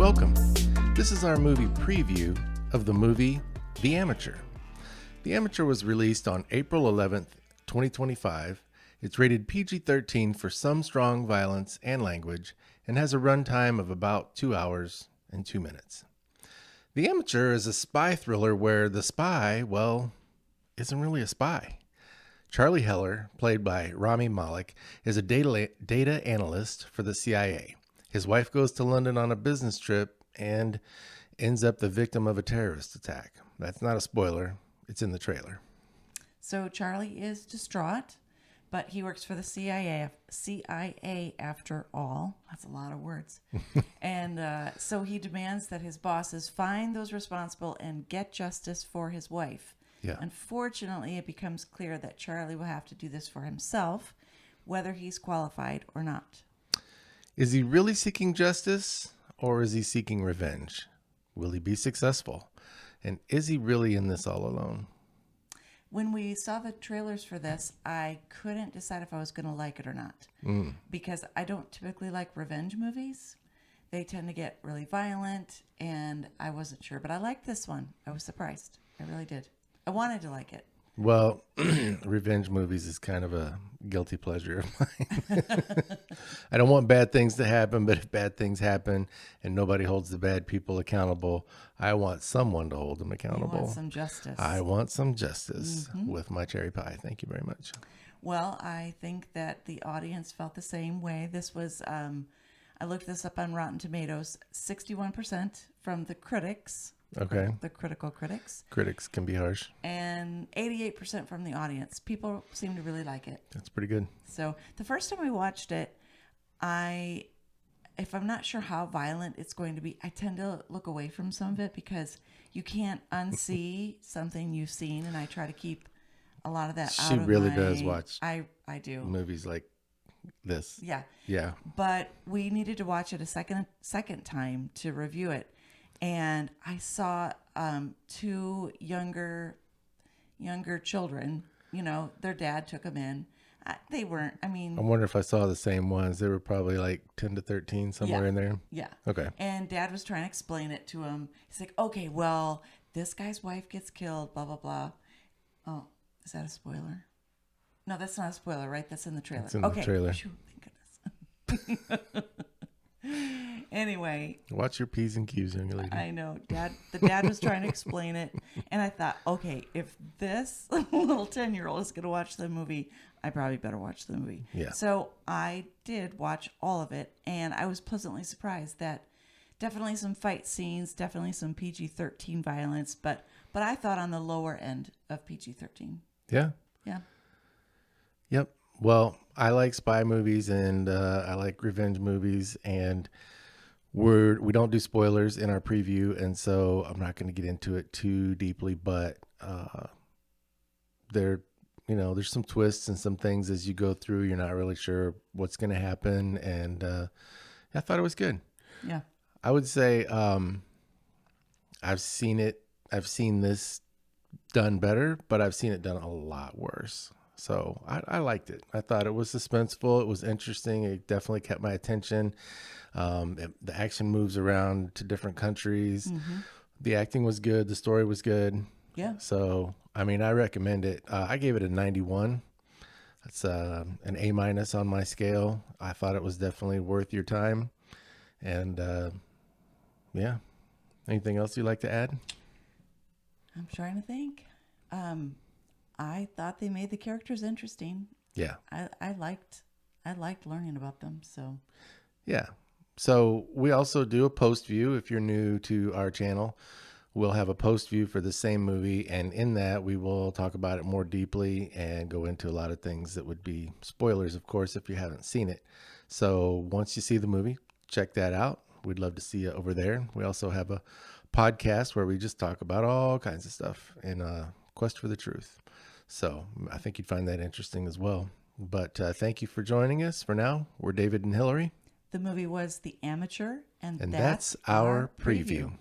Welcome. This is our movie preview of the movie The Amateur. The Amateur was released on April 11th, 2025. It's rated PG-13 for some strong violence and language and has a runtime of about 2 hours and 2 minutes. The Amateur is a spy thriller where the spy, isn't really a spy. Charlie Heller, played by Rami Malek, is a data analyst for the CIA. His wife goes to London on a business trip and ends up the victim of a terrorist attack. That's not a spoiler. It's in the trailer. So Charlie is distraught, but he works for the CIA after all. That's a lot of words. And so he demands that his bosses find those responsible and get justice for his wife. Yeah. Unfortunately, it becomes clear that Charlie will have to do this for himself, whether he's qualified or not. Is he really seeking justice or is he seeking revenge? Will he be successful? And is he really in this all alone? When we saw the trailers for this, I couldn't decide if I was going to like it or not. Because I don't typically like revenge movies. They tend to get really violent, and I wasn't sure. But I liked this one. I was surprised. I really did. I wanted to like it. Well, revenge movies is kind of a guilty pleasure of mine. I don't want bad things to happen, but if bad things happen and nobody holds the bad people accountable, I want someone to hold them accountable. You want some justice. I want some justice with my cherry pie. Thank you very much. Well, I think that the audience felt the same way. This was, I looked this up on Rotten Tomatoes, 61% from the critics. Okay. The critical critics. Critics can be harsh. And 88% from the audience. People seem to really like it. That's pretty good. So the first time we watched it, if I'm not sure how violent it's going to be, I tend to look away from some of it because you can't unsee something you've seen, and I try to keep a lot of that out She of really my... does watch I do. movies like this. Yeah. Yeah. But we needed to watch it a second time to review it. And I saw two younger children, their dad took them in. They weren't, I wonder if I saw the same ones. They were probably like 10 to 13, somewhere in there. Yeah. Okay. And dad was trying to explain it to him. He's like, okay, well, this guy's wife gets killed, blah, blah, blah. Oh, is that a spoiler? No, that's not a spoiler, right? That's in the trailer. It's in the trailer. Phew, thank goodness. Anyway. Watch your P's and Q's, young lady. I know. The dad was trying to explain it. And I thought, okay, if this little 10-year-old is going to watch the movie, I probably better watch the movie. Yeah. So I did watch all of it. And I was pleasantly surprised that definitely some fight scenes, definitely some PG-13 violence, but I thought on the lower end of PG-13. Yeah. Yeah. Yep. Well, I like spy movies and I like revenge movies, and we don't do spoilers in our preview, and so I'm not going to get into it too deeply. But there's some twists and some things as you go through. You're not really sure what's going to happen, and I thought it was good. Yeah. I would say I've seen this done better, but I've seen it done a lot worse. So I liked it. I thought it was suspenseful. It was interesting. It definitely kept my attention. The action moves around to different countries. Mm-hmm. The acting was good. The story was good. Yeah. So, I recommend it. I gave it a 91. That's an A- on my scale. I thought it was definitely worth your time. And yeah. Anything else you'd like to add? I'm trying to think. I thought they made the characters interesting. Yeah. I liked learning about them. So yeah. So we also do a post view. If you're new to our channel, we'll have a post view for the same movie, and in that we will talk about it more deeply and go into a lot of things that would be spoilers, of course, if you haven't seen it. So once you see the movie, check that out. We'd love to see you over there. We also have a podcast where we just talk about all kinds of stuff in Quest for the Truth. So I think you'd find that interesting as well. But thank you for joining us. For now, we're David and Hillary. The movie was The Amateur, and that's our preview.